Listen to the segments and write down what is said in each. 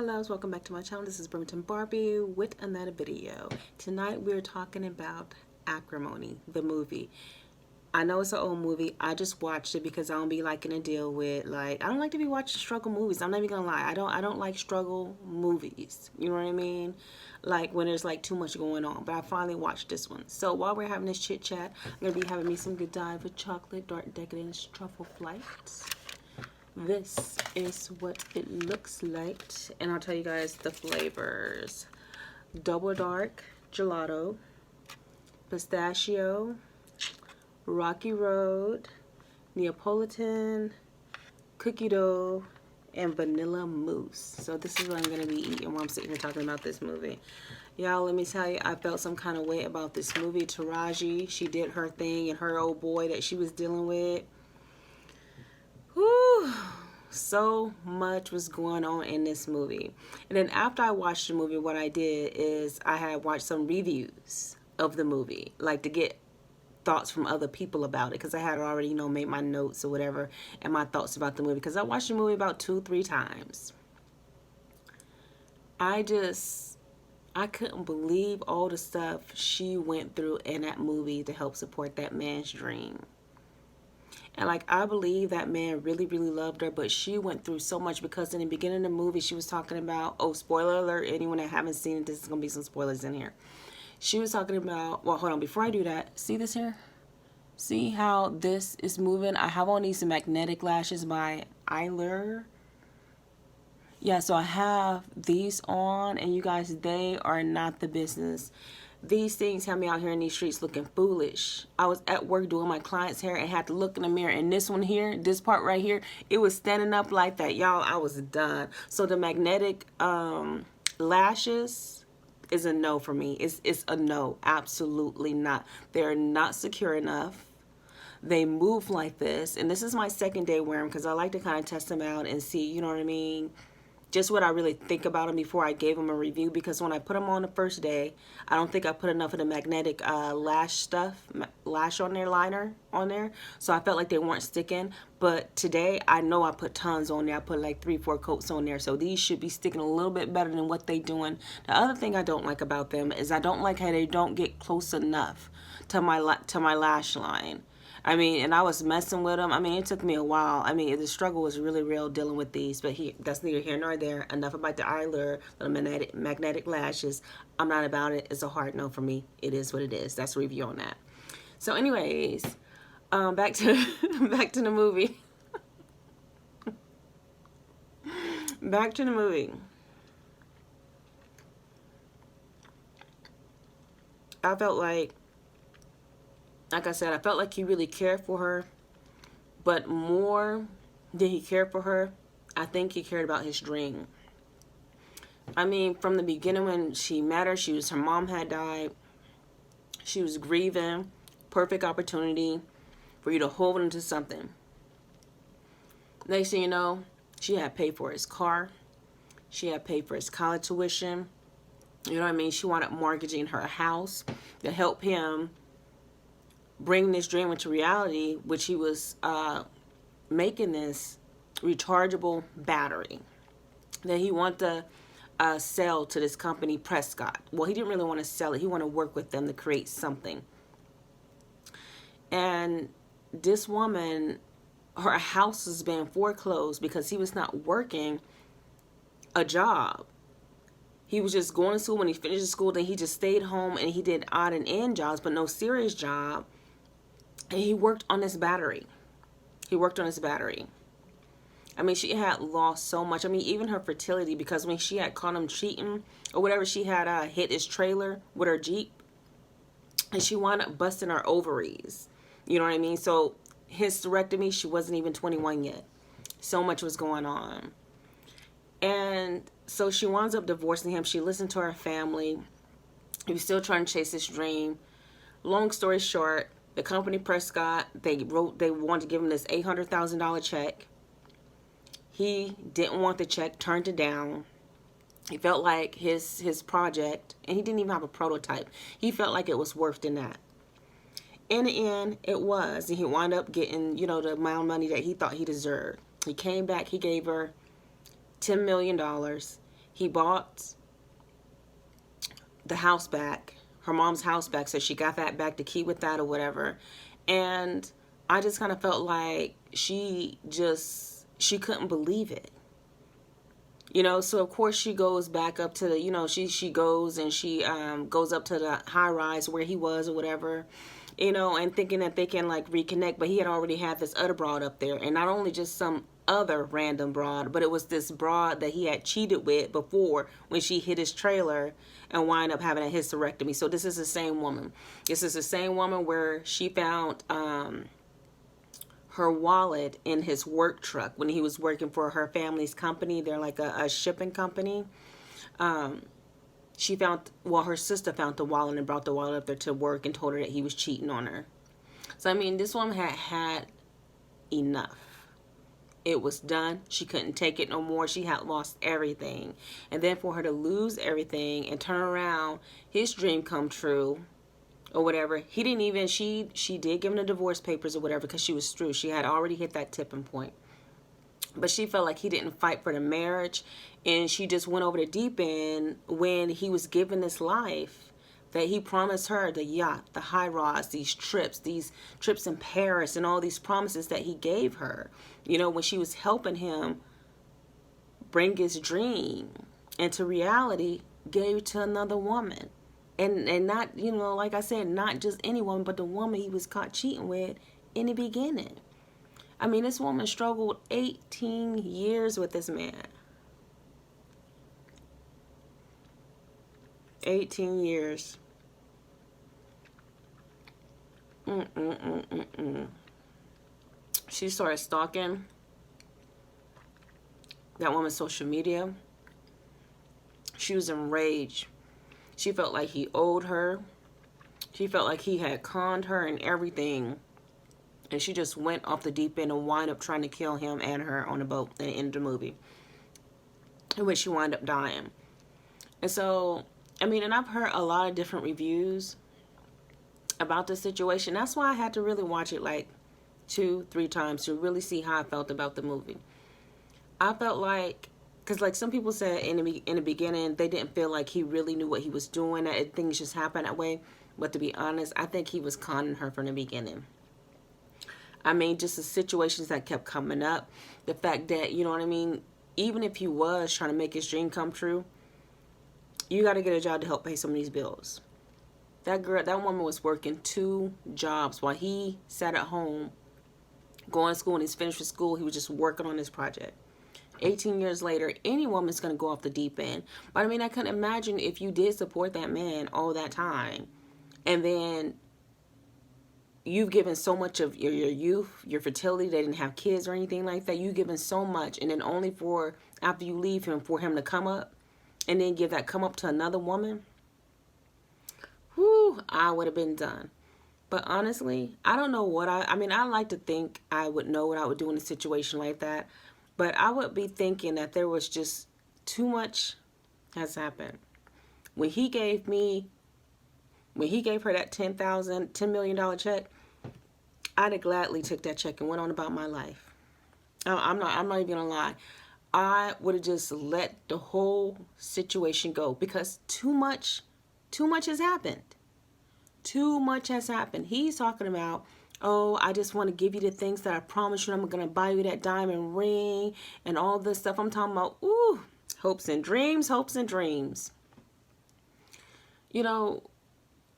loves, welcome back to my channel. This is Bremerton Barbie with another video. Tonight we're talking about Acrimony, the movie. I know it's an old movie. I just watched it because I don't be liking to deal with, like, I don't like to be watching struggle movies. I'm not even gonna lie. I don't like struggle movies. You know what I mean? Like when there's like too much going on. But I finally watched this one. So while we're having this chit chat, I'm gonna be having me some good dive with chocolate, dark decadence, truffle flights. This is what it looks like, and I'll tell you guys the flavors. Double dark gelato, pistachio, rocky road, Neapolitan, cookie dough, and vanilla mousse. So this is what I'm going to be eating while I'm sitting here talking about this movie. Y'all, let me tell you, I felt some kind of way about this movie. Taraji, she did her thing, and her old boy that she was dealing with. Whew, so much was going on in this movie. And then after I watched the movie, what I did is I had watched some reviews of the movie, like to get thoughts from other people about it, because I had already, you know, made my notes or whatever and my thoughts about the movie, because I watched the movie about 2-3 times. I couldn't believe all the stuff she went through in that movie to help support that man's dream. And like, I believe that man really, really loved her, but she went through so much, because in the beginning of the movie, she was talking about, oh, spoiler alert, anyone that haven't seen it, this is going to be some spoilers in here. She was talking about, well, hold on, before I do that, see this here? See how this is moving? I have on these magnetic lashes by Eyelure. Yeah, so I have these on, and you guys, they are not the business. These things have me out here in these streets looking foolish. I was at work doing my client's hair and had to look in the mirror, and this one here, this part right here, it was standing up like that. Y'all, I was done. So the magnetic lashes is a no for me. It's a no. Absolutely not. They're not secure enough. They move like this, and this is my second day wearing them because I like to kind of test them out and see, you know what I mean, just what I really think about them before I gave them a review. Because when I put them on the first day, I don't think I put enough of the magnetic lash on there, liner on there, so I felt like they weren't sticking. But today, I know I put tons on there. I put like 3-4 coats on there, so these should be sticking a little bit better than what they doing. The other thing I don't like about them is I don't like how they don't get close enough to my lash line. I mean, and I was messing with them. I mean, it took me a while. I mean, the struggle was really real dealing with these, but that's neither here nor there. Enough about the Eyelure, the magnetic lashes. I'm not about it. It's a hard no for me. It is what it is. That's a review on that. So anyways, back to the movie. Back to the movie. I felt like I said, I felt like he really cared for her, but more than he cared for her, I think he cared about his dream. I mean, from the beginning when she met her, her mom had died. She was grieving. Perfect opportunity for you to hold into something. Next thing you know, she had paid for his car. She had paid for his college tuition. You know what I mean? She wound up mortgaging her house to help him bring this dream into reality, which he was making this rechargeable battery that he wanted to sell to this company, Prescott. Well, he didn't really want to sell it. He wanted to work with them to create something. And this woman, her house was being foreclosed because he was not working a job. He was just going to school. When he finished school, then he just stayed home and he did odd and end jobs, but no serious job. And he worked on this battery. He worked on his battery. I mean, she had lost so much. I mean, even her fertility, because when she had caught him cheating or whatever, she had hit his trailer with her Jeep. And she wound up busting her ovaries. You know what I mean? So hysterectomy, she wasn't even 21 yet. So much was going on. And so she winds up divorcing him. She listened to her family. He was still trying to chase his dream. Long story short, the company Prescott, they wanted to give him this $800,000 check. He didn't want the check, turned it down. He felt like his project, and he didn't even have a prototype, he felt like it was worth than that. In the end, it was, and he wound up getting, you know, the amount of money that he thought he deserved. He came back, he gave her $10 million. he bought the house back, her mom's house back, so she got that back, the key with that or whatever. And I just kind of felt like she couldn't believe it. You know, so of course she goes back up to the, you know, she goes and she goes up to the high rise where he was or whatever, you know, and thinking that they can like reconnect. But he had already had this other broad up there, and not only just some other random broad, but it was this broad that he had cheated with before when she hit his trailer and wind up having a hysterectomy. So this is the same woman. This is the same woman where she found her wallet in his work truck when he was working for her family's company. They're like a shipping company. She found, well, her sister found the wallet and brought the wallet up there to work and told her that he was cheating on her. So, I mean, this woman had enough. It was done. She couldn't take it no more. She had lost everything. And then for her to lose everything and turn around, his dream come true or whatever. He didn't even, she did give him the divorce papers or whatever because she was through. She had already hit that tipping point. But she felt like he didn't fight for the marriage, and she just went over the deep end when he was given this life that he promised her, the yacht, the high rise, these trips in Paris, and all these promises that he gave her. You know, when she was helping him bring his dream into reality, gave it to another woman. And not, you know, like I said, not just any woman, but the woman he was caught cheating with in the beginning. I mean, this woman struggled 18 years with this man. 18 years. She started stalking that woman's social media. She was enraged. She felt like he owed her. She felt like he had conned her and everything. And she just went off the deep end and wound up trying to kill him and her on a boat at the end of the movie, in which she wound up dying. And so, I mean, and I've heard a lot of different reviews about this situation. That's why I had to really watch it like 2-3 times to really see how I felt about the movie. I felt like, because like some people said in the beginning, they didn't feel like he really knew what he was doing, that things just happened that way. But to be honest, I think he was conning her from the beginning. I mean, just the situations that kept coming up, the fact that, you know what I mean, even if he was trying to make his dream come true, you got to get a job to help pay some of these bills. That woman was working 2 jobs while he sat at home going to school, and he's finished with school. He was just working on this project. 18 years later, any woman's going to go off the deep end. But I mean, I couldn't imagine if you did support that man all that time, and then you've given so much of your youth, your fertility. They didn't have kids or anything like that. You've given so much, and then only for, after you leave him, for him to come up and then give that come up to another woman. Whew, I would have been done. But honestly, I don't know what I mean, I like to think I would know what I would do in a situation like that. But I would be thinking that there was just too much has happened. When he gave her that $10 million check, I'd have gladly took that check and went on about my life. I'm not even gonna lie. I would have just let the whole situation go because too much has happened. Too much has happened. He's talking about, oh, I just want to give you the things that I promised you. I'm gonna buy you that diamond ring and all this stuff. I'm talking about, ooh, hopes and dreams. You know,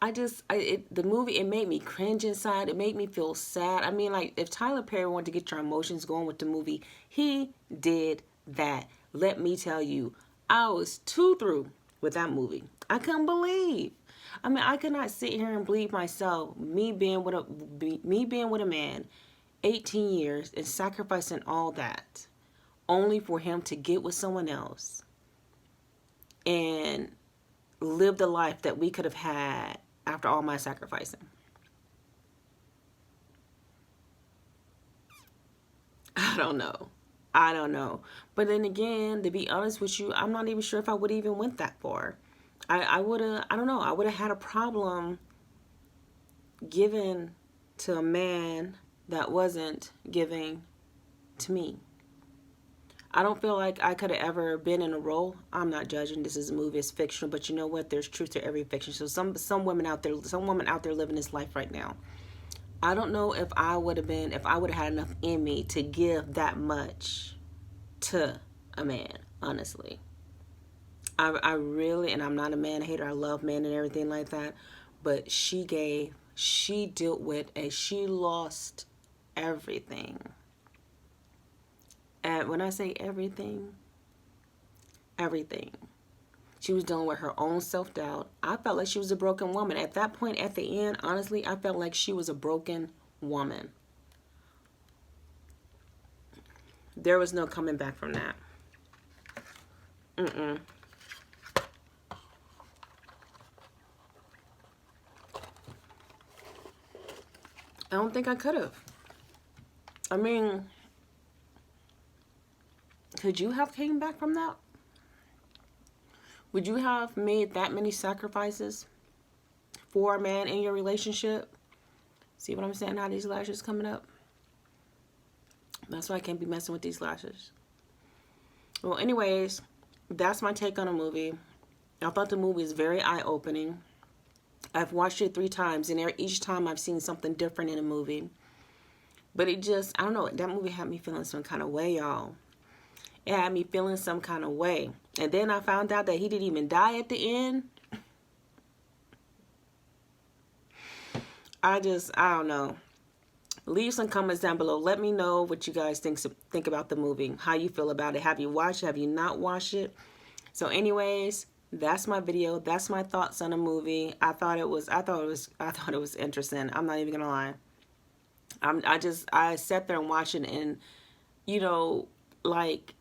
the movie, it made me cringe inside. It made me feel sad. I mean, like, if Tyler Perry wanted to get your emotions going with the movie, he did that. Let me tell you, I was too through with that movie. I couldn't believe. I mean, I could not sit here and believe myself, me being with a man, 18 years, and sacrificing all that, only for him to get with someone else and live the life that we could have had after all my sacrificing. I don't know. But then again, to be honest with you, I'm not even sure if I would even went that far. I would have, I don't know, I would have had a problem giving to a man that wasn't giving to me. I don't feel like I could have ever been in a role. I'm not judging. This is a movie. It's fictional, but you know what? There's truth to every fiction. So some women out there, some woman out there living this life right now. I don't know if I would have been, if I would have had enough in me to give that much to a man, honestly. I really, and I'm not a man hater. I love men and everything like that. But she dealt with, and she lost everything. And when I say everything, everything. She was dealing with her own self-doubt. I felt like she was a broken woman. At that point, at the end, honestly, I felt like she was a broken woman. There was no coming back from that. I don't think I could have. I mean, could you have came back from that? Would you have made that many sacrifices for a man in your relationship? See what I'm saying? How these lashes coming up? That's why I can't be messing with these lashes. Well, anyways, that's my take on a movie. I thought the movie is very eye-opening. I've watched it 3 times, and each time I've seen something different in a movie. But it just, I don't know, that movie had me feeling some kind of way, y'all. It had me feeling some kind of way. And then I found out that he didn't even die at the end. I don't know. Leave some comments down below. Let me know what you guys think about the movie. How you feel about it. Have you watched it? Have you not watched it? So anyways, that's my video. That's my thoughts on the movie. I thought it was interesting. I'm not even gonna lie. I sat there and watched it, and you know, like,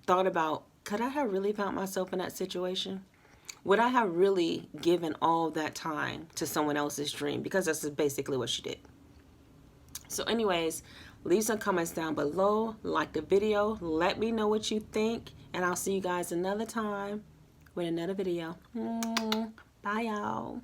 thought about, could I have really found myself in that situation? Would I have really given all that time to someone else's dream? Because that's basically what she did. So anyways, leave some comments down below. Like the video. Let me know what you think. And I'll see you guys another time with another video. Bye, y'all.